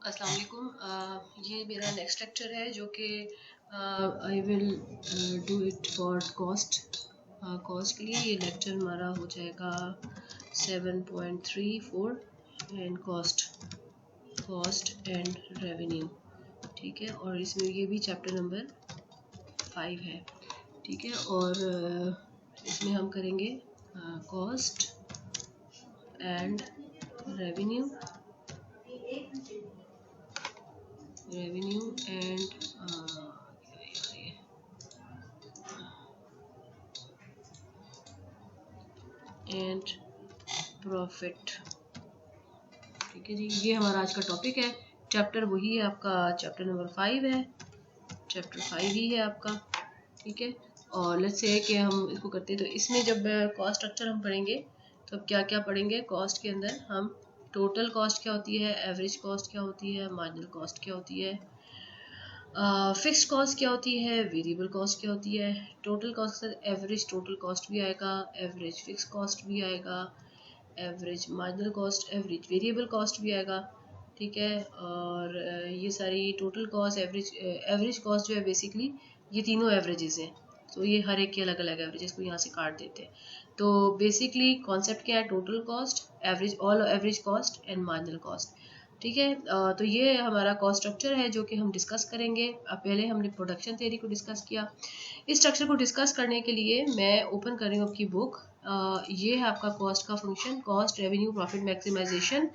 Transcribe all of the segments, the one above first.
अस्सलाम वालेकुम। ये मेरा नेक्स्ट लेक्चर है जो कि I will do it for cost के लिए। ये लेक्चर हमारा हो जाएगा 7.34 एंड कॉस्ट एंड रेवेन्यू। ठीक है, और इसमें ये भी चैप्टर नंबर 5 है। ठीक है, और इसमें हम करेंगे cost and revenue and profit. ठीक है जी, ये हमारा आज का टॉपिक है। चैप्टर वही है आपका, चैप्टर नंबर 5 है, चैप्टर 5 ही है आपका। ठीक है, और लेट्स से कि हम इसको करते हैं तो इसमें जब कॉस्ट स्ट्रक्चर हम पढ़ेंगे तो अब क्या क्या पढ़ेंगे। कॉस्ट के अंदर हम टोटल कॉस्ट क्या होती है, एवरेज कॉस्ट क्या होती है, मार्जिनल कॉस्ट क्या होती है, फिक्स्ड कॉस्ट क्या होती है, वेरिएबल कॉस्ट क्या होती है। Total cost average total cost भी आएगा, एवरेज फिक्स कॉस्ट भी आएगा, average marginal cost, average variable cost भी आएगा। ठीक है, और ये सारी टोटल कॉस्ट, एवरेज कॉस्ट जो है बेसिकली ये तीनों एवरेजेस हैं। तो ये हर एक के अलग अलग एवरेजेस को यहाँ से काट देते हैं। तो बेसिकली कॉन्सेप्ट क्या है, total cost, average, all average cost and marginal cost. ठीक है, तो ये हमारा कॉस्ट स्ट्रक्चर है जो कि हम डिस्कस करेंगे। अब पहले हमने प्रोडक्शन थ्योरी को डिस्कस किया। इस स्ट्रक्चर को डिस्कस करने के लिए मैं ओपन कर रही हूँ आपकी बुक। ये है आपका कॉस्ट का function, cost revenue profit maximisation,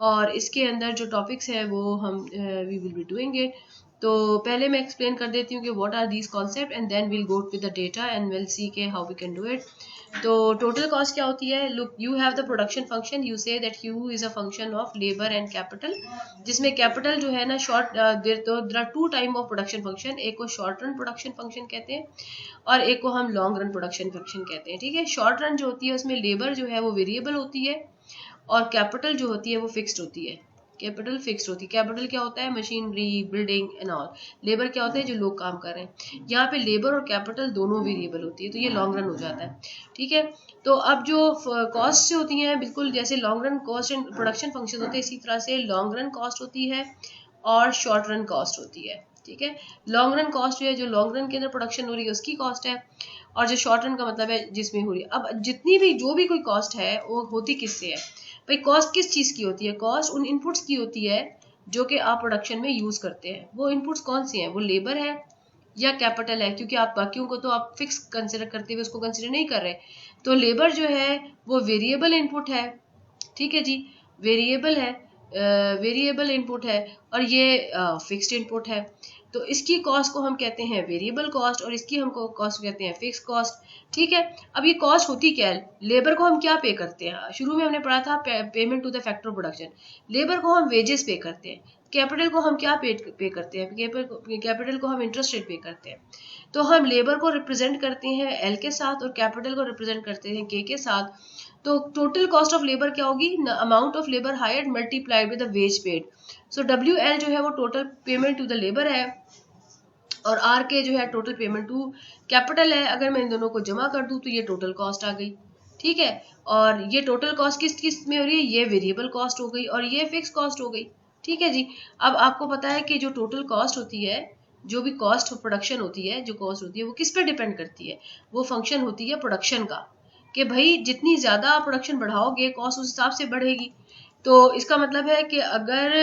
और इसके अंदर जो टॉपिक्स है वो हम we will be doing it. तो पहले मैं एक्सप्लेन कर देती हूँ कि what are these concept and then will go with the data and will see के how we can do it. तो टोटल कॉस्ट क्या होती है, look you have the production function, you say that you is a function of labour and capital, जिसमें capital जो है ना short, there are two type of production function. एक को शॉर्ट रन प्रोडक्शन फंक्शन कहते हैं और एक को हम लॉन्ग रन प्रोडक्शन फंक्शन कहते हैं। ठीक है, शॉर्ट रन जो होती है उसमें लेबर जो है वो वेरिएबल होती है और कैपिटल जो होती है वो फिक्स्ड होती है। कैपिटल फिक्स्ड होती है। कैपिटल क्या होता है, machinery, building and all. Labour क्या होता है, जो लोग काम कर रहे हैं। यहाँ पे लेबर और कैपिटल दोनों वेरिएबल होती है, तो ये लॉन्ग रन हो जाता है। ठीक है, तो अब जो कॉस्ट से होती हैं, बिल्कुल जैसे long run cost and production function होते हैं, इसी तरह से लॉन्ग रन कॉस्ट होती है और शॉर्ट रन कॉस्ट होती है। ठीक है, लॉन्ग रन कॉस्ट जो है, जो लॉन्ग रन के अंदर प्रोडक्शन हो रही है उसकी कॉस्ट है, और जो शॉर्ट रन का मतलब है जिसमें हो रही है। अब जितनी भी जो भी कोई कॉस्ट है वो होती किससे है भाई, कॉस्ट किस चीज की होती है, कॉस्ट उन इनपुट्स की होती है जो कि आप प्रोडक्शन में यूज करते हैं। वो इनपुट्स कौन से हैं, वो लेबर है या कैपिटल है, क्योंकि आप बाकियों को तो आप फिक्स कंसिडर करते हुए उसको कंसिडर नहीं कर रहे। तो लेबर जो है वो वेरिएबल इनपुट है। ठीक है जी, वेरिएबल है, वेरिएबल इनपुट है, और ये फिक्स्ड इनपुट है। तो इसकी कॉस्ट को हम कहते हैं वेरिएबल कॉस्ट और इसकी हमको कॉस्ट कहते हैं फिक्स कॉस्ट। ठीक है, अब ये कॉस्ट होती क्या है, लेबर को हम क्या पे करते हैं, शुरू में हमने पढ़ा था payment to the factor production. Labour को हम वेजेस पे करते हैं, कैपिटल को हम क्या पे करते हैं, कैपिटल को हम इंटरेस्ट रेट पे करते हैं। तो हम लेबर को रिप्रेजेंट करते हैं एल के साथ और कैपिटल को रिप्रेजेंट करते हैं के साथ। तो टोटल कॉस्ट ऑफ लेबर क्या होगी, amount of labour hired multiplied with the wage paid. So W L जो है वो total payment to the labour है और आर के जो है टोटल पेमेंट टू कैपिटल है। अगर मैं इन दोनों को जमा कर दूं तो ये टोटल कॉस्ट आ गई। ठीक है, और ये टोटल कॉस्ट किस किस में हो रही है, ये वेरिएबल कॉस्ट हो गई और ये फिक्स कॉस्ट हो गई। ठीक है जी, अब आपको पता है कि जो टोटल कॉस्ट होती है, जो भी कॉस्ट ऑफ प्रोडक्शन होती है, जो कॉस्ट होती है वो किस पे डिपेंड करती है, वो फंक्शन होती है प्रोडक्शन का, कि भाई जितनी ज्यादा आप प्रोडक्शन बढ़ाओगे कॉस्ट उस हिसाब से बढ़ेगी। तो इसका मतलब है कि अगर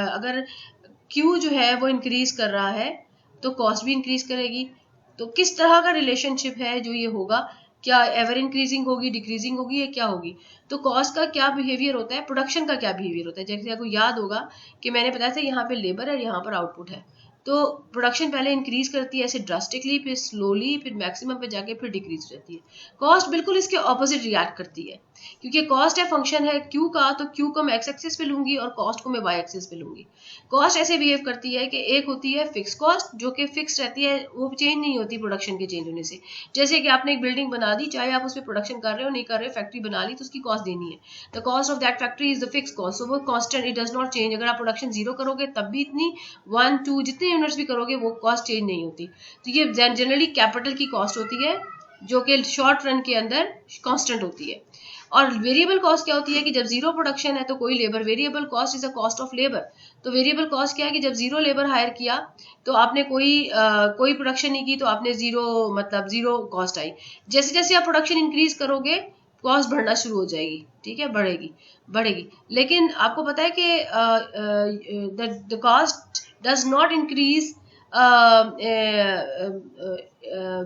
अगर क्यू जो है वो इंक्रीज कर रहा है तो कॉस्ट भी इंक्रीज करेगी। तो किस तरह का रिलेशनशिप है जो ये होगा, क्या एवर इंक्रीजिंग होगी, डिक्रीजिंग होगी, या क्या होगी। तो कॉस्ट का क्या बिहेवियर होता है, प्रोडक्शन का क्या बिहेवियर होता है। जैसे आपको याद होगा कि मैंने बताया था यहाँ पे लेबर है और यहाँ पर आउटपुट है। तो प्रोडक्शन पहले इंक्रीज करती है ऐसे ड्रास्टिकली, फिर स्लोली, फिर मैक्सिमम पे जाके फिर डिक्रीज रहती है। कॉस्ट बिल्कुल इसके ऑपोजिट रिएक्ट करती है, क्योंकि कॉस्ट है फंक्शन है क्यू का, तो क्यू को मैं एक्स एक्सिस पे लूंगी और कॉस्ट को मैं वाई एक्सिस पे लूंगी। कॉस्ट ऐसे बिहेव करती है कि एक होती है फिक्स कॉस्ट जो कि फिक्स रहती है, वो चेंज नहीं होती प्रोडक्शन के चेंज होने से। जैसे कि आपने एक बिल्डिंग बना दी, चाहे आप उस पर प्रोडक्शन कर रहे हो नहीं कर रहे हो, फैक्ट्री बना ली तो उसकी कॉस्ट देनी है। The cost of that factory is the fix cost, so वो constant, it does not change. अगर आप प्रोडक्शन 0 करोगे तब भी इतनी, 1 2 जितने यूनिट्स भी करोगे वो कॉस्ट चेंज नहीं होती। तो ये जनरली कैपिटल की कॉस्ट होती है जो कि शॉर्ट रन के अंदर कांस्टेंट होती है। और वेरिएबल कॉस्ट क्या होती है कि जब जीरो प्रोडक्शन है तो कोई labour, variable cost is a cost of labour. तो वेरिएबल कॉस्ट क्या है कि जब जीरो लेबर हायर किया तो आपने कोई प्रोडक्शन नहीं की तो आपने जीरो कॉस्ट आई। जैसे जैसे आप प्रोडक्शन इंक्रीज करोगे कॉस्ट बढ़ना शुरू हो जाएगी, ठीक है, बढ़ेगी। लेकिन आपको पता है कि the cost does not increase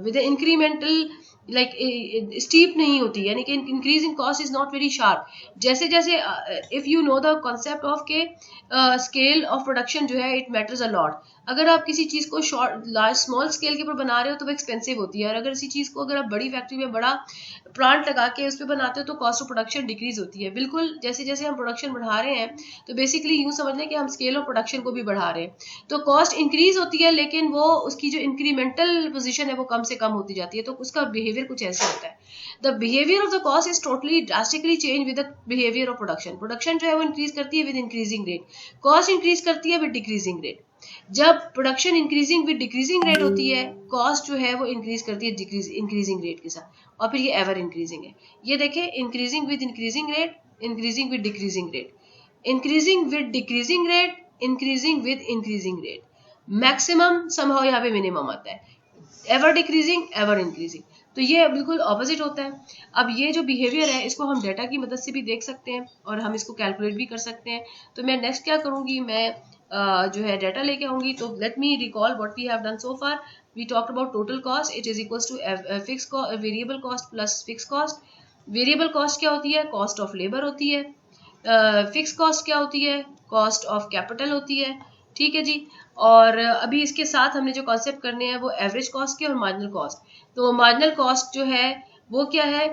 with incremental like steep नहीं होती, यानी कि increase in cost is not very sharp. जैसे जैसे if you know the concept of के स्केल ऑफ प्रोडक्शन जो है इट मैटर्स अ लॉट। अगर आप किसी चीज को स्मॉल स्केल के ऊपर बना रहे हो तो वो एक्सपेंसिव होती है, और अगर इसी चीज को अगर आप बड़ी फैक्ट्री में बड़ा प्लांट लगा के उस पर बनाते हो तो कॉस्ट ऑफ प्रोडक्शन डिक्रीज होती है। बिल्कुल जैसे जैसे हम प्रोडक्शन बढ़ा रहे हैं तो बेसिकली यूं समझ लें कि हम स्केल ऑफ प्रोडक्शन को भी बढ़ा रहे हैं, तो कॉस्ट इंक्रीज होती है लेकिन वो उसकी जो इंक्रीमेंटल पोजीशन है वो कम से कम होती जाती है। तो उसका बिहेवियर कुछ ऐसे होता है, the behaviour of the cost is totally drastically change with the behaviour of production. Production जो है वो इंक्रीज करती है with increasing rate, cost increase करती है विद डिक्रीजिंग रेट। जब production increasing with decreasing rate होती है, कॉस्ट जो है वो इंक्रीज करती है इंक्रीजिंग रेट के साथ, और फिर ये एवर इंक्रीजिंग है। ये देखें, increasing with increasing rate, increasing with decreasing rate, increasing with decreasing rate, increasing with increasing rate, maximum somehow यहाँ पे मिनिमम आता है, एवर डिक्रीजिंग एवर इंक्रीजिंग। तो ये बिल्कुल ऑपोजिट होता है। अब ये जो बिहेवियर है इसको हम डाटा की मदद से भी देख सकते हैं और हम इसको कैलकुलेट भी कर सकते हैं। तो मैं नेक्स्ट क्या करूंगी, मैं जो है डाटा लेके आऊंगी। तो let me recall what we have done so far. We talked about total cost, it is equals to fix variable cost plus fix cost. Variable cost क्या होती है, कॉस्ट ऑफ लेबर होती है। फिक्स कॉस्ट क्या होती है, cost of capital होती है, ठीक है जी। और अभी इसके साथ हमने जो कॉन्सेप्ट करने हैं वो एवरेज कॉस्ट के और मार्जिनल कॉस्ट। तो मार्जिनल कॉस्ट जो है वो क्या है,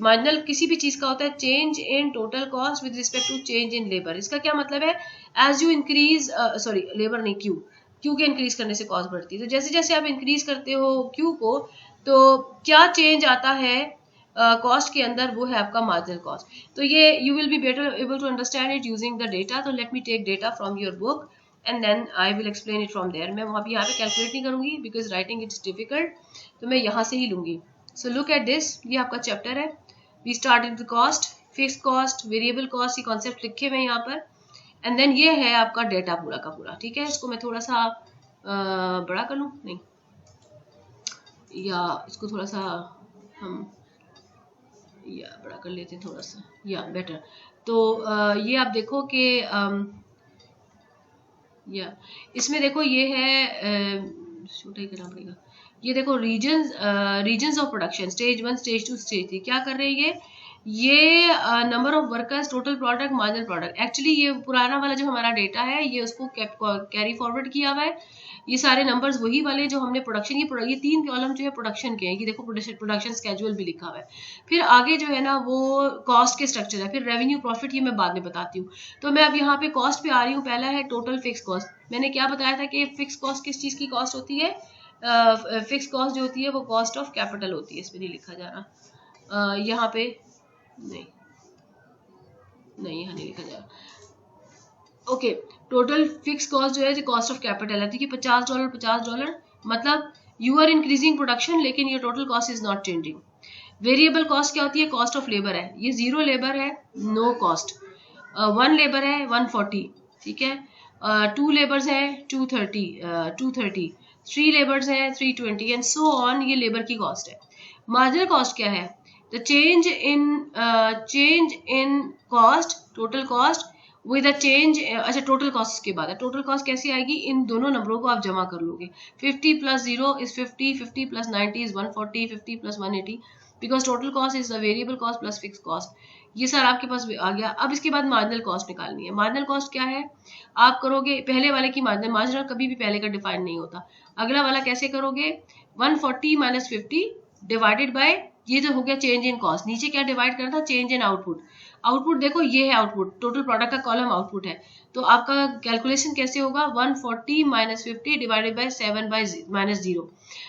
मार्जिनल किसी भी चीज का होता है change in total cost with respect to change in labour. इसका क्या मतलब है, as you increase sorry labour नहीं क्यू के इंक्रीज करने से कॉस्ट बढ़ती है। तो जैसे जैसे आप इंक्रीज करते हो क्यू को तो क्या चेंज आता है कॉस्ट के अंदर, वो है आपका मार्जिनल कॉस्ट। तो ये you will be better able to understand it using the data. तो let me take data from your book and then I will explain it from there. मैं वहाँ पे यहाँ पे कैलकुलेट नहीं करूंगी बिकॉज राइटिंग इट्स डिफिकल्ट, तो मैं यहाँ से ही लूंगी। सो लुक एट दिस, ये आपका चैप्टर है। We start with cost, fix cost, variable cost, ये कॉन्सेप्ट लिखे हुए हैं यहाँ पर। एंड देन ये है आपका डेटा पूरा का पूरा, ठीक है। इसको मैं थोड़ा सा बड़ा कर लूँ, नहीं, या इसको थोड़ा सा हम या बड़ा कर लेते हैं थोड़ा सा, या बेटर। तो ये आप देखो कि या इसमें देखो ये है छोटा ही करना पड़ेगा। ये देखो reasons of production, stage 1, stage 2, stage 3 क्या कर रही है ये number of workers, total product, marginal product. Actually ये पुराना वाला जो हमारा डेटा है ये उसको कैरी फॉरवर्ड किया हुआ है। ये सारे नंबर्स वही वाले जो हमने प्रोडक्शन, ये 3 कॉलम जो है प्रोडक्शन के हैं, कि देखो प्रोडक्शन स्केड्यूल भी लिखा हुआ है। फिर आगे जो है ना वो कॉस्ट के स्ट्रक्चर है, फिर रेवेन्यू प्रॉफिट, ये मैं बाद में बताती हूँ। तो मैं अब यहाँ पे कॉस्ट पे आ रही हूँ। पहला है टोटल फिक्स कॉस्ट। मैंने क्या बताया था कि फिक्स कॉस्ट किस चीज की कॉस्ट होती है, फिक्स कॉस्ट जो होती है वो कॉस्ट ऑफ कैपिटल होती है। इसमें नहीं लिखा जा रहा, यहाँ पे नहीं, यहाँ नहीं लिखा जा रहा। ओके, टोटल फिक्स कॉस्ट जो है कॉस्ट ऑफ कैपिटल है, ठीक है। $50 मतलब यू आर इंक्रीजिंग प्रोडक्शन लेकिन your total cost is not changing. Variable cost क्या होती है, कॉस्ट ऑफ लेबर है। ये 0 लेबर है, नो कॉस्ट। 1 लेबर है 140, ठीक है। 2 लेबर्स है 230, 3 लेबर्स है 320 एंड सो ऑन। ये लेबर की कॉस्ट है। मार्जिनल कॉस्ट क्या है, the change in cost, total cost with a change. अच्छा, टोटल कॉस्ट के बाद है। टोटल कॉस्ट कैसे आएगी, इन दोनों नंबरों को आप जमा कर लोगे। 50 + 0 is 50, 50 + 90 is 140, 50 + 180, because total cost is the variable cost plus fix cost. ये सर आपके पास आ गया। अब इसके बाद मार्जिनल कॉस्ट निकालनी है। मार्जिनल कॉस्ट क्या है, आप करोगे पहले वाले की मार्जिनल कभी भी पहले का डिफाइन नहीं होता। अगला वाला कैसे करोगे, 140 - 50 डिवाइडेड बाय, ये जो हो गया चेंज इन कॉस्ट। नीचे क्या डिवाइड करना था, चेंज इन आउटपुट। आउटपुट देखो ये है आउटपुट, टोटल प्रोडक्ट का कॉलम आउटपुट है। तो आपका कैलकुलेशन कैसे होगा, 140 - 50 डिवाइडेड बाय 7 - 0।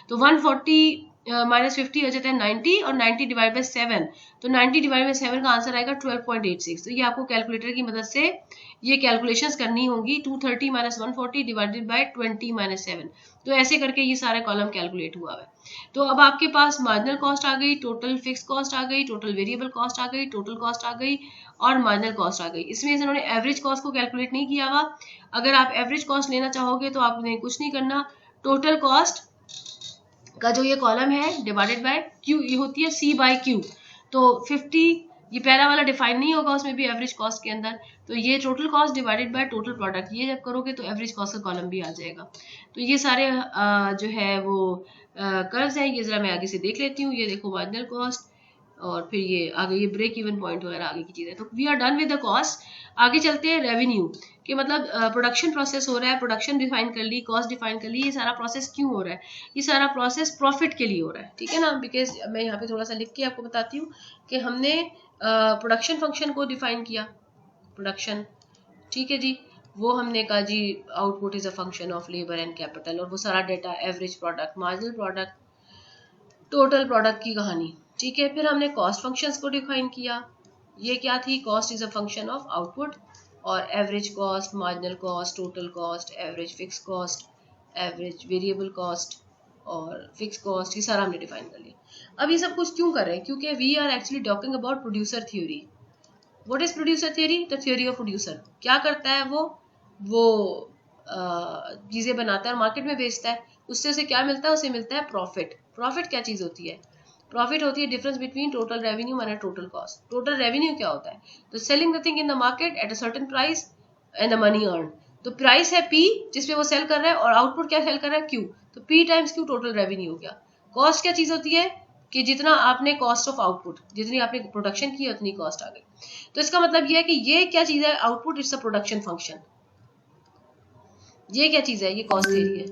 तो 140 -50 हो जाता है 90 और 90 डिवाइड बाई 7, तो 90 डिवाइड बाई 7 का आंसर आएगा 12.86। तो ये आपको कैलकुलेटर की मदद से ये कैलकुलेशंस करनी होंगी। 230 - 140 डिवाइडेड बाई 20 - 7, तो ऐसे करके ये सारा कॉलम कैलकुलेट हुआ है। तो अब आपके पास मार्जिनल कॉस्ट आ गई, टोटल फिक्स कॉस्ट आ गई, टोटल वेरिएबल कॉस्ट आ गई, टोटल कॉस्ट आ गई और मार्जिनल कॉस्ट आ गई। इसमें इन्होंने एवरेज कॉस्ट को कैलकुलेट नहीं किया हुआ। अगर आप एवरेज कॉस्ट लेना चाहोगे तो आपने कुछ नहीं करना, टोटल कॉस्ट का जो ये कॉलम है डिवाइडेड बाय क्यू, ये होती है सी बाय क्यू। तो 50, ये पहला वाला डिफाइन नहीं होगा उसमें भी एवरेज कॉस्ट के अंदर, तो ये total cost divided by total product, ये जब करोगे तो एवरेज कॉस्ट का कॉलम भी आ जाएगा। तो ये सारे जो है वो कर्व्स हैं, ये जरा मैं आगे से देख लेती हूँ। ये देखो मार्जिनल कॉस्ट और फिर ये आगे ये ब्रेक इवन पॉइंट वगैरह आगे की चीज़ें। तो we are done with the cost. आगे चलते हैं रेवेन्यू कि मतलब प्रोडक्शन प्रोसेस हो रहा है, प्रोडक्शन डिफाइन कर ली, कॉस्ट डिफाइन कर ली, ये सारा प्रोसेस क्यों हो रहा है? ये सारा प्रोसेस प्रॉफिट के लिए हो रहा है, ठीक है ना। बिकॉज मैं यहाँ पे थोड़ा सा लिख के आपको बताती हूँ कि हमने प्रोडक्शन फंक्शन को डिफाइन किया, प्रोडक्शन, ठीक है जी, वो हमने कहा जी output is a function of labour and capital, और वो सारा data average product, marginal product, total product की कहानी, ठीक है। फिर हमने कॉस्ट फंक्शंस को डिफाइन किया, ये क्या थी, cost is a function of output, और average cost, marginal cost, total cost, average fixed cost, average variable cost और फिक्स कॉस्ट, ये सारा हमने डिफाइन कर लिया। अब ये सब कुछ क्यों कर रहे हैं? क्योंकि we are actually talking about producer theory. What is producer theory? The theory of producer. क्या करता है वो चीजें बनाता है और मार्केट में बेचता है, उससे उसे क्या मिलता है? उसे मिलता है प्रॉफिट। प्रॉफिट क्या चीज होती है? प्रॉफिट होती है difference between total revenue and total cost. Total revenue क्या होता है? तो selling the thing in the market at a certain price and the money earn. तो प्राइस है P जिसपे वो सेल कर रहा है और आउटपुट क्या सेल कर रहा है? Q। तो P times Q total revenue हो गया। कॉस्ट क्या चीज होती है? कि जितना आपने कॉस्ट ऑफ आउटपुट, जितनी आपने प्रोडक्शन की उतनी कॉस्ट आ गई। तो इसका मतलब ये है कि ये क्या चीज है? Output it's a production function. ये क्या चीज है? ये कॉस्ट थ्योरी है,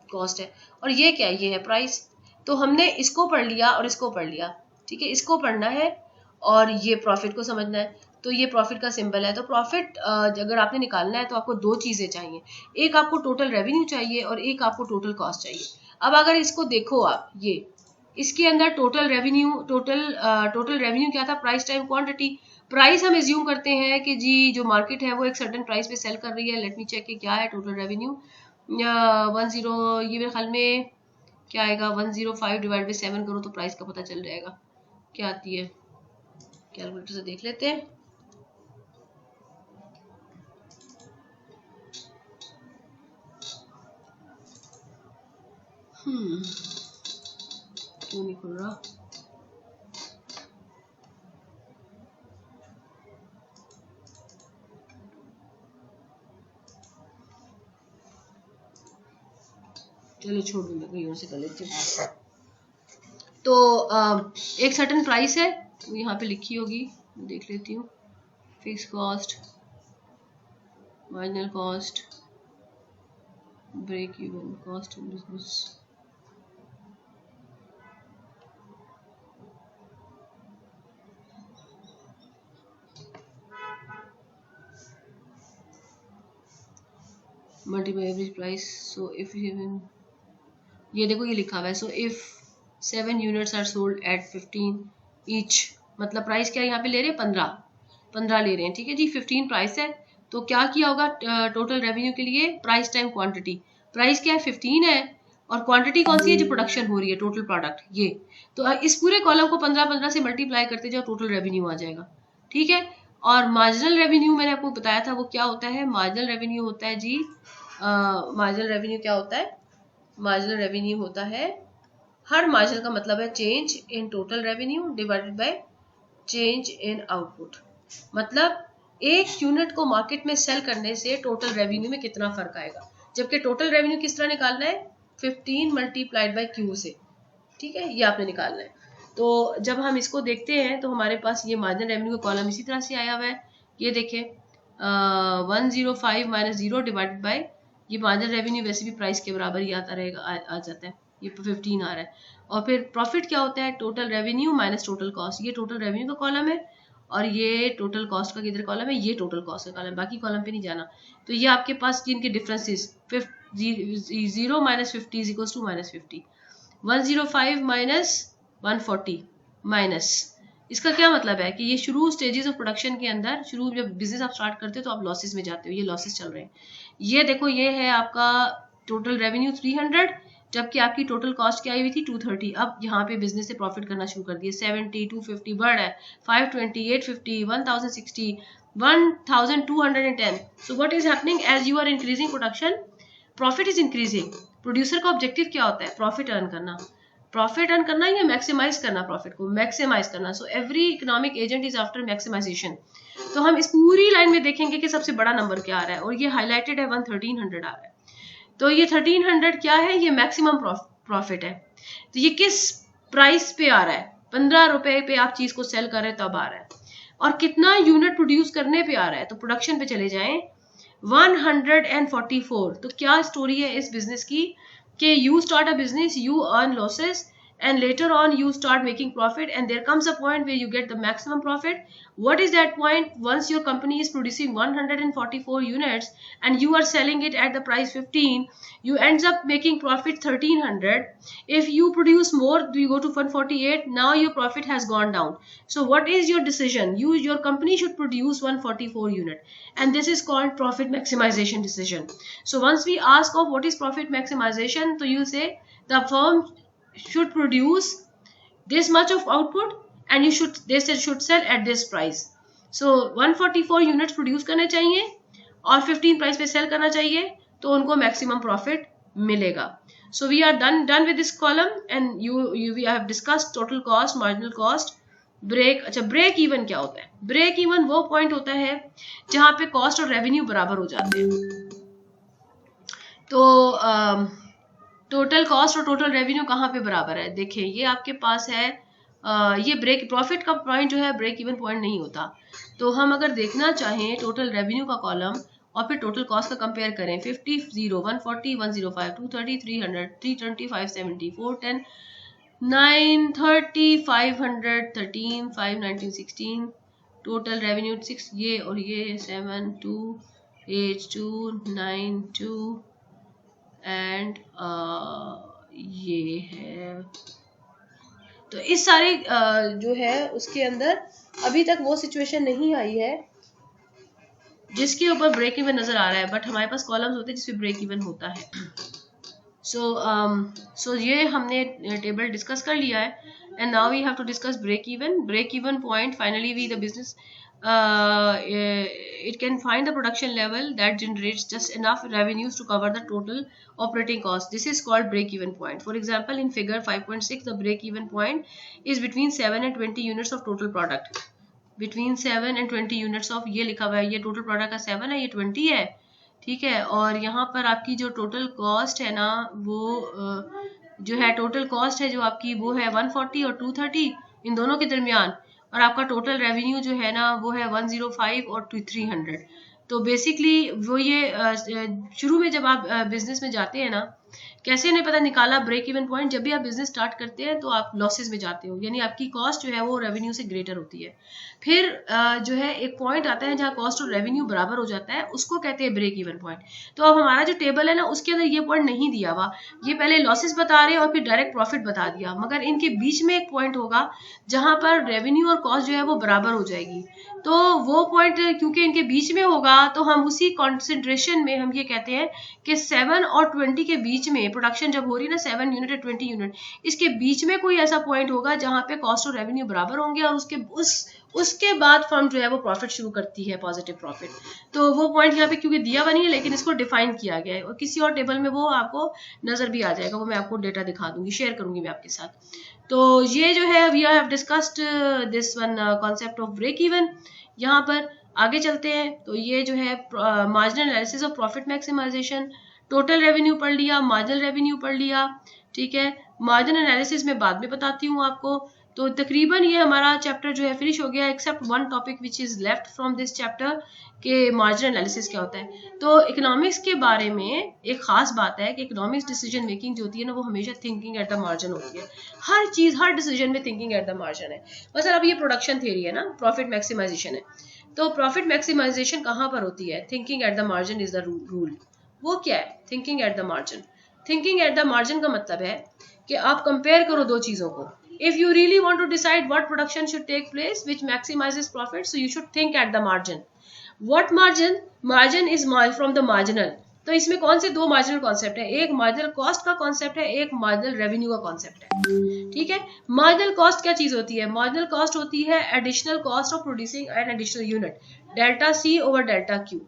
कॉस्ट है। और ये क्या है? ये है प्राइस। तो हमने इसको पढ़ लिया और इसको पढ़ लिया, ठीक है। इसको पढ़ना है और ये प्रॉफिट को समझना है। तो ये प्रॉफिट का सिंबल है। तो प्रॉफिट अगर आपने निकालना है तो आपको दो चीजें चाहिए, एक आपको टोटल रेवेन्यू चाहिए और एक आपको टोटल कॉस्ट चाहिए। अब अगर इसको देखो आप, ये इसके अंदर टोटल रेवेन्यू क्या था? Price time quantity. प्राइस हम एज्यूम करते हैं कि जी जो मार्केट है वो एक सर्टेन प्राइस पे सेल कर रही है। लेट मी चेक कि क्या है टोटल रेवेन्यू। 10, ये मेरे ख्याल में क्या आएगा, 105 डिवाइड बाई 7 करो तो प्राइस का पता चल जाएगा क्या आती है। कैलकुलेटर से देख लेते हैं। क्यों नहीं खुल रहा? चलो छोड़ दूंगा, कहीं और से कर लेते हैं। तो एक सर्टेन प्राइस है, यहाँ पे लिखी होगी, देख लेती हूँ। Fix cost, marginal cost, break even cost of business, multiply average price. So if ये देखो ये लिखा हुआ है, so if 7 units are sold at 15 each, मतलब प्राइस क्या यहाँ पे ले रहे हैं? 15 ले रहे हैं, ठीक है जी। 15 प्राइस है, तो क्या किया होगा टोटल रेवेन्यू के लिए? Price time quantity. प्राइस क्या है? 15 है और क्वांटिटी कौन सी है? जो प्रोडक्शन हो रही है, टोटल प्रोडक्ट, ये। तो इस पूरे कॉलम को 15 से मल्टीप्लाई करते जाओ, टोटल रेवेन्यू आ जाएगा, ठीक है। और मार्जिनल रेवेन्यू मैंने आपको बताया था वो क्या होता है? मार्जिनल रेवेन्यू होता है जी, मार्जिनल रेवेन्यू क्या होता है? मार्जिनल रेवेन्यू होता है, हर मार्जिनल का मतलब है change in total revenue divided by change in output. मतलब एक यूनिट को मार्केट में सेल करने से टोटल रेवेन्यू में कितना फर्क आएगा। जबकि टोटल रेवेन्यू किस तरह निकालना है? 15 मल्टीप्लाइड बाय क्यू से, ठीक है, ये आपने निकालना है। तो जब हम इसको देखते हैं तो हमारे पास ये मार्जिनल रेवेन्यू का कॉलम इसी तरह से आया हुआ है। ये देखें 105 माइनस 0 डिवाइडेड बाय, ये मार्जिनल रेवेन्यू वैसे भी प्राइस के बराबर ही आता रहेगा, आ जाता है, ये 15 आ रहा है। और फिर प्रॉफिट क्या होता है? Total revenue minus total cost. ये टोटल रेवेन्यू का कॉलम है और ये टोटल कॉस्ट का किधर कॉलम है? ये टोटल कॉस्ट का कॉलम, बाकी कॉलम पे नहीं जाना। तो ये आपके पास जिनके differences 0 - 50 is equals to -50। 105 minus 140 minus, इसका क्या मतलब है कि ये शुरू स्टेजेस ऑफ प्रोडक्शन के अंदर, शुरू जब बिजनेस आप स्टार्ट करते हो तो आप लॉसेस में जाते हो, ये लॉसेस चल रहे हैं। ये देखो ये है आपका टोटल रेवेन्यू 300, जबकि आपकी टोटल कॉस्ट क्या आई हुई थी 230। अब यहाँ पे बिजनेस से प्रॉफिट करना शुरू कर दिए, 70, 250 बढ़ है, 520, 850, 1060, 1210। So what is happening as you are increasing production, profit is increasing. Producer का ऑब्जेक्टिव क्या होता है? प्रॉफिट अर्न करना, प्रॉफिट अर्न करना या मैक्सिमाइज करना, प्रॉफिट को मैक्सिमाइज करना। So every economic agent is after maximisation. तो हम इस पूरी लाइन में देखेंगे कि सबसे बड़ा नंबर क्या आ रहा है, और ये हाईलाइटेड है 1300 आ रहा है। तो ये 1300 क्या है? ये मैक्सिमम प्रॉफिट है। तो ये किस प्राइस पे आ रहा है? 15 रुपए पे आप चीज को सेल कर रहे हैं तब आ रहा है। और कितना यूनिट प्रोड्यूस करने पे आ रहा है? तो प्रोडक्शन पे चले जाएं, 144। तो क्या स्टोरी है इस बिजनेस की कि you start a business, you earn losses, and later on you start making profit, and there comes a point where you get the maximum profit. What is that point? Once your company is producing 144 units and you are selling it at the price 15, you ends up making profit 1300. If you produce more, you go to 148, now your profit has gone down. So what is your decision? Your company should produce 144 unit, and this is called profit maximization decision. So once we ask of what is profit maximization, so you say the firm should produce this much of output and they should sell at this price. So 144 units produce करने चाहिए और 15 price पे cell करना चाहिए, तो उनको maximum profit मिलेगा. So we are done with this column, and we have discussed total cost, marginal cost, break. अच्छा, ब्रेक इवन क्या होता है? ब्रेक इवन वो पॉइंट होता है जहां पे कॉस्ट और रेवेन्यू बराबर हो जाते हैं. तो टोटल कॉस्ट और टोटल रेवेन्यू कहाँ पे बराबर है? देखिए ये आपके पास है, ये ब्रेक प्रॉफिट का पॉइंट जो है ब्रेक इवन पॉइंट नहीं होता. तो हम अगर देखना चाहें टोटल रेवेन्यू का कॉलम और फिर टोटल कॉस्ट का कंपेयर करें, 50, 0, 140, 105, 230, 300, 320, 570, 410, 930, 500, 13, 5, 19, 16, टोटल रेवेन्यू 6, ये और ये 7, 2, 8, 2, 9, 2 एंड ये है. तो इस सारे जो है उसके अंदर अभी तक वो सिचुएशन नहीं आई है जिसके ऊपर ब्रेक इवन नजर आ रहा है, बट हमारे पास कॉलम्स होते हैं जिसपे ब्रेक इवन होता है. सो ये हमने टेबल डिस्कस कर लिया है, and now we have to discuss break even point. Finally we the business it can find the production level that generates just enough revenues to cover the total operating cost. This is called break even point. For example, in figure 5.6, the break even point is between 7 and 20 units of total product. Between 7 and 20 units of, ये लिखा हुआ है, ये total product का 7 है, ये 20 है, ठीक है. और यहाँ पर आपकी जो टोटल कॉस्ट है ना, वो जो है टोटल कॉस्ट है जो आपकी वो है 140 और 230 इन दोनों के दरमियान, और आपका टोटल रेवेन्यू जो है ना वो है 105 और 300. तो बेसिकली वो ये शुरू में जब आप बिजनेस में जाते हैं ना, कैसे नहीं पता निकाला ब्रेक इवन पॉइंट. जब भी आप बिजनेस स्टार्ट करते हैं तो आप लॉसेस में जाते हो, यानी आपकी कॉस्ट जो है वो रेवेन्यू से ग्रेटर होती है. फिर जो है एक पॉइंट आता है जहाँ कॉस्ट और रेवेन्यू बराबर हो जाता है, उसको कहते हैं ब्रेक इवन पॉइंट. तो अब हमारा जो टेबल है ना उसके अंदर ये पॉइंट नहीं दिया हुआ, ये पहले लॉसेस बता रहे हैं और फिर डायरेक्ट प्रॉफिट बता दिया, मगर इनके बीच में एक पॉइंट होगा जहां पर रेवेन्यू और कॉस्ट जो है वो बराबर हो जाएगी. तो वो पॉइंट क्योंकि इनके बीच में होगा तो हम उसी कॉन्सेंट्रेशन में हम ये कहते हैं कि 7 और 20 के बीच में प्रोडक्शन जब हो रही है ना, 7 यूनिट और 20 यूनिट, इसके बीच में कोई ऐसा पॉइंट होगा जहां पे कॉस्ट और रेवेन्यू बराबर होंगे, और उसके बाद फर्म जो है वो प्रॉफिट शुरू करती है, पॉजिटिव प्रॉफिट. तो वो पॉइंट यहाँ पे क्योंकि दिया हुआ नहीं है, लेकिन इसको डिफाइन किया गया है, और किसी और टेबल में वो आपको नजर भी आ जाएगा, वो मैं आपको डेटा दिखा दूंगी, शेयर करूंगी मैं आपके साथ. तो ये जो है we have discussed this one concept of break even. यहाँ पर आगे चलते हैं. तो ये जो है marginal analysis of profit maximisation, total revenue पढ़ लिया, मार्जिनल रेवेन्यू पढ़ लिया, ठीक है. मार्जिनल एनालिसिस में बाद में बताती हूँ आपको. तो तकरीबन ये हमारा चैप्टर जो है फिनिश हो गया, except one topic which is left from this chapter के मार्जिनल एनालिसिस क्या होता है. तो इकोनॉमिक्स के बारे में एक खास बात है कि इकोनॉमिक्स डिसीजन मेकिंग जो होती है ना वो हमेशा थिंकिंग एट द मार्जिन होती है. हर चीज, हर डिसीजन में थिंकिंग एट द मार्जिन है. मतलब अब ये प्रोडक्शन थ्योरी है ना, प्रॉफिट मैक्सिमाइजेशन है. तो प्रॉफिट मैक्सिमाइजेशन कहाँ पर होती है? Thinking at the margin is the rule. वो क्या है thinking at the margin? Thinking at the margin का मतलब है कि आप कंपेयर करो दो चीजों को. If you really want to decide what production should take place which maximizes profit, so you should think at the margin. What margin? Margin is from the marginal. तो इसमें कौन से दो मार्जिनल कॉन्सेप्ट है? एक मार्जिनल कॉस्ट का concept है, एक मार्जिनल रेवेन्यू का कॉन्सेप्ट है. ठीक है. मार्जिनल कॉस्ट क्या चीज होती है? मार्जिनल कॉस्ट होती है additional cost of producing an additional unit, delta C over delta Q.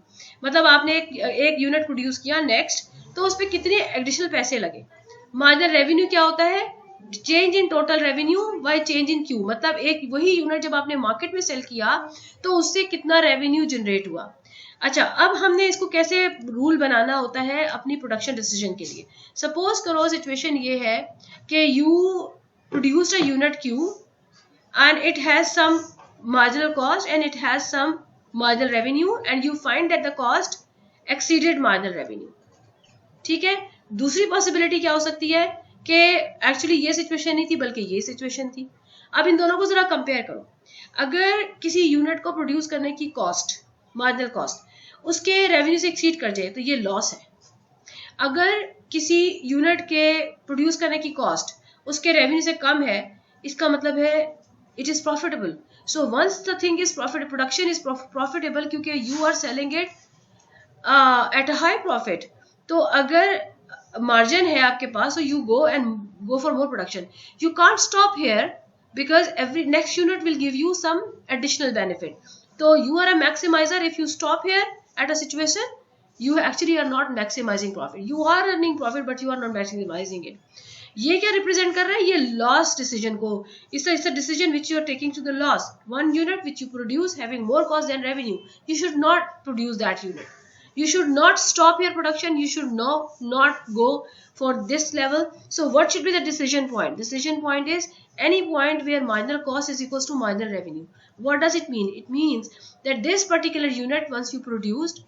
मतलब आपने एक यूनिट प्रोड्यूस किया, नेक्स्ट तो उस पर कितने एडिशनल पैसे लगे. मार्जिनल रेवेन्यू क्या होता है? Change in total revenue by change in Q. मतलब एक वही यूनिट जब आपने मार्केट में सेल किया तो उससे कितना रेवेन्यू जनरेट हुआ. अच्छा, अब हमने इसको कैसे रूल बनाना होता है अपनी प्रोडक्शन डिसीजन के लिए. सपोज करो सिचुएशन ये है कि you produced a unit Q and it has some marginal cost and it has some marginal revenue and you find that the cost exceeded marginal revenue. ठीक है. दूसरी पॉसिबिलिटी क्या हो सकती है कि एक्चुअली ये सिचुएशन नहीं थी बल्कि ये सिचुएशन थी. अब इन दोनों को जरा कंपेयर करो. अगर किसी यूनिट को प्रोड्यूस करने की कॉस्ट, मार्जिनल कॉस्ट, उसके रेवेन्यू से एक्सीड कर जाए तो ये लॉस है. अगर किसी यूनिट के प्रोड्यूस करने की कॉस्ट उसके रेवेन्यू से कम है, इसका मतलब है it is profitable. So once the thing is profit, production is profitable क्योंकि you are selling it at a high profit. तो अगर मार्जिन है आपके पास, so you go for more production. You can't stop here because every next unit will give you some additional benefit. So you are a maximizer. If you stop here at a situation, you actually are not maximizing profit. You are earning profit but you are not maximizing it. ये क्या represent कर रहा है? ये loss decision को. It's a decision which you are taking to the loss. One unit which you produce having more cost than revenue, you should not produce that unit. You should not stop your production. You should not go for this level. So what should be the decision point? Decision point is any point where marginal cost is equals to marginal revenue. What does it mean? It means that this particular unit, once you produced,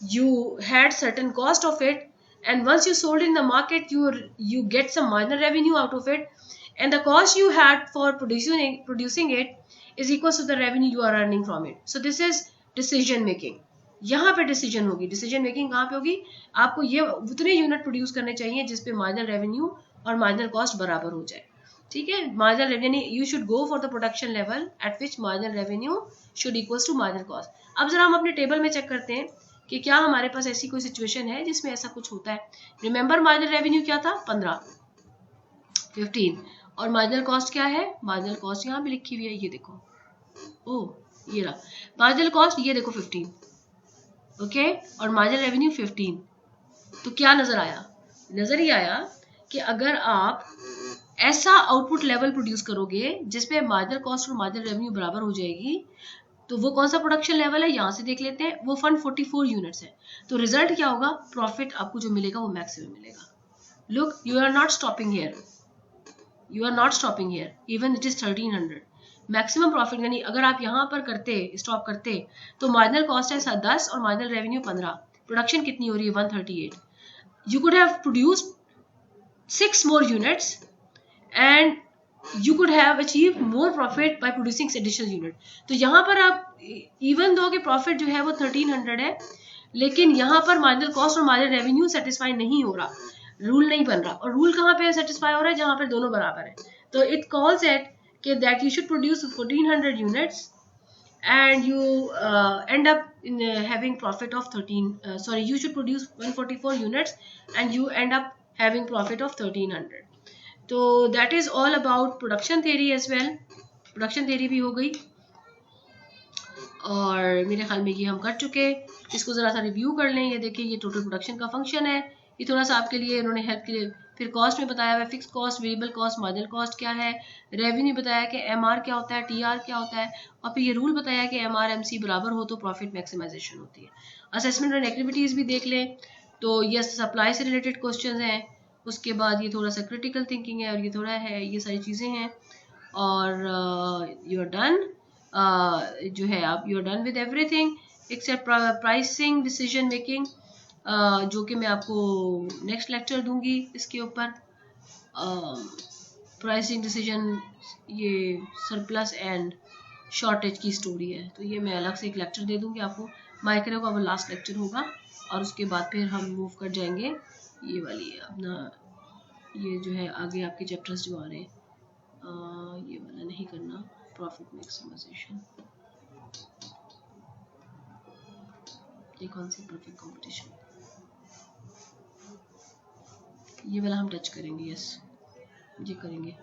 you had certain cost of it, and once you sold in the market, you get some marginal revenue out of it, and the cost you had for producing it is equals to the revenue you are earning from it. So this is decision making. यहाँ पे decision होगी. Decision making कहाँ पे होगी? आपको ये उतने unit produce करने चाहिए जिसपे मार्जिनल रेवेन्यू और मार्जिनल कॉस्ट बराबर हो जाए. ठीक है. Marginal revenue, you should go for the production level at which marginal revenue should equals to marginal cost. अब जरा हम अपने टेबल में चेक करते हैं कि क्या हमारे पास ऐसी कोई सिचुएशन है जिसमें ऐसा कुछ होता है. रिमेंबर मार्जिनल रेवेन्यू क्या था? 15 और मार्जिनल कॉस्ट क्या है? मार्जिनल कॉस्ट यहाँ पे लिखी हुई है, ये देखो. ओह, ये रहा मार्जिनल कॉस्ट, ये देखो 15. ओके. और मार्जिनल रेवेन्यू 15. तो क्या नजर आया? नजर ही आया कि अगर आप ऐसा आउटपुट लेवल प्रोड्यूस करोगे जिसपे मार्जिनल कॉस्ट और मार्जिनल रेवेन्यू बराबर हो जाएगी, तो वो कौन सा प्रोडक्शन लेवल है? यहाँ से देख लेते हैं. वो 144 यूनिट्स है. तो रिजल्ट क्या होगा? प्रॉफिट आपको जो मिलेगा वो मैक्सिमम मिलेगा. Look, you are not stopping here. You are not stopping here. Even it is 1300. Maximum profit, यानी अगर आप यहाँ पर करते, स्टॉप करते, तो मार्जिनल कॉस्ट है 10 और मार्जिनल रेवेन्यू 15. प्रोडक्शन कितनी हो रही है? 138. You could have produced 6 more units and you could have achieved more profit by producing additional unit. तो यहाँ पर आप इवन दो कि प्रॉफिट जो है वो 1300 है, लेकिन यहाँ पर मार्जिनल कॉस्ट और मार्जिनल रेवेन्यू सेटिस्फाई नहीं हो रहा, रूल नहीं बन रहा. और रूल कहाँ पे सेटिस्फाई हो रहा है? जहाँ पर दोनों बराबर है. तो it calls it that you should produce 1400 units and you end up in having profit of 13 you should produce 144 units and you end up having profit of 1300. तो that is all about production theory as well. production theory भी हो गई और मेरे ख्याल में ये हम कर चुके. इसको जरा सा रिव्यू कर लें. ये देखिए, ये टोटल प्रोडक्शन का फंक्शन है. ये थोड़ा सा आपके लिए उन्होंने हेल्प के लिए. फिर कॉस्ट में बताया हुआ है, fix cost, variable cost, marginal cost क्या है, रेवेन्यू बताया कि एमआर क्या होता है, टीआर क्या होता है, और फिर ये रूल बताया कि एमआर एमसी बराबर हो तो प्रॉफिट मैक्सिमाइजेशन होती है. असेसमेंट एंड एक्टिविटीज भी देख लें. तो ये सप्लाई से रिलेटेड क्वेश्चंस हैं. उसके बाद ये थोड़ा सा क्रिटिकल थिंकिंग है और ये थोड़ा है, ये सारी चीज़ें हैं. और यू आर डन, जो है आप you are done with everything except pricing decision making, जो कि मैं आपको नेक्स्ट लेक्चर दूंगी इसके ऊपर. प्राइसिंग डिसीजन, ये सरप्लस एंड शॉर्टेज की स्टोरी है, तो ये मैं अलग से एक लेक्चर दे दूंगी आपको. माइक्रो का वो लास्ट लेक्चर होगा और उसके बाद फिर हम मूव कर जाएंगे ये वाली अपना ये जो है आगे आपके चैप्टर्स जो आ रहे हैं, ये वाला नहीं करना, प्रॉफिट मैक्सिमाइजेशन, ये कॉन्सेप्ट प्रॉफिट कंपटीशन, ये वाला हम टच करेंगे। यस, ये करेंगे।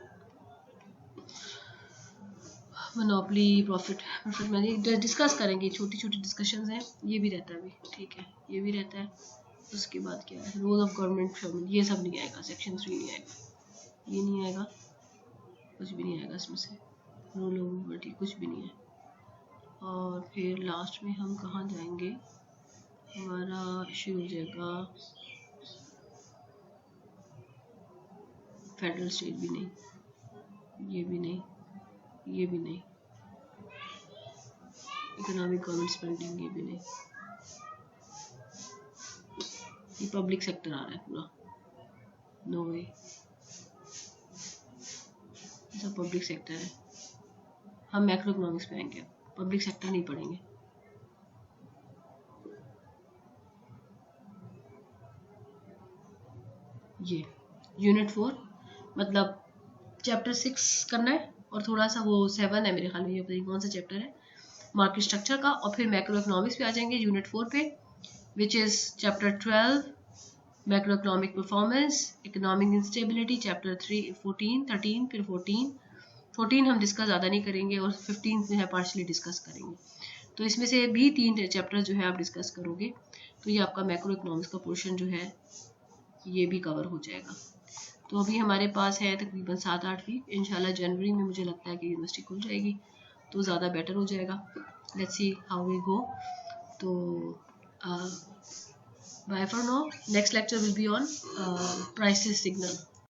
मोनोपली, प्रॉफिट में डिस्कस करेंगे, छोटी छोटी डिस्कशंस हैं, ये भी रहता है अभी, ठीक है, ये भी रहता है। उसके बाद क्या है, रोल ऑफ गवर्नमेंट, ये सब नहीं आएगा, सेक्शन 3 नहीं आएगा, ये नहीं आएगा, कुछ भी नहीं आएगा इसमें से, रोल ऑफ गवर्नमेंट कुछ भी नहीं है। और फिर लास्ट में हम कहाँ जाएंगे, हमारा शुरू हो जाएगा फेडरल स्टेट, भी नहीं, ये भी नहीं, ये भी नहीं, इकोनॉमिक गवर्नमेंट स्पेंडिंग, ये भी नहीं, ये पब्लिक सेक्टर आ रहा है पूरा, नो वे, सब पब्लिक सेक्टर है। हम मैक्रो इकोनॉमिक्स पे आएंगे, पब्लिक सेक्टर नहीं पढ़ेंगे। ये यूनिट 4 मतलब चैप्टर 6 करना है, और थोड़ा सा वो 7 है मेरे ख्याल में, ये पता नहीं कौन सा चैप्टर है, मार्केट स्ट्रक्चर का, और फिर मैक्रो इकोनॉमिक्स पे आ जाएंगे यूनिट 4 पे, which is chapter 12 macro economic performance, economic instability, chapter 3 14 13, फिर 14 हम डिस्कस ज़्यादा नहीं करेंगे, और 15 जो है पार्शली डिस्कस करेंगे। तो इसमें से भी 3 चैप्टर जो है आप डिस्कस करोगे, तो ये आपका मैक्रो इकोनॉमिक्स का पोर्शन जो है ये भी कवर हो जाएगा। तो अभी हमारे पास है तकरीबन 7-8 वीक, इंशाल्लाह जनवरी में मुझे लगता है कि यूनिवर्सिटी खुल जाएगी, तो ज़्यादा बेटर हो जाएगा। Let's see how we go. तो bye for now, next lecture will be on prices signal.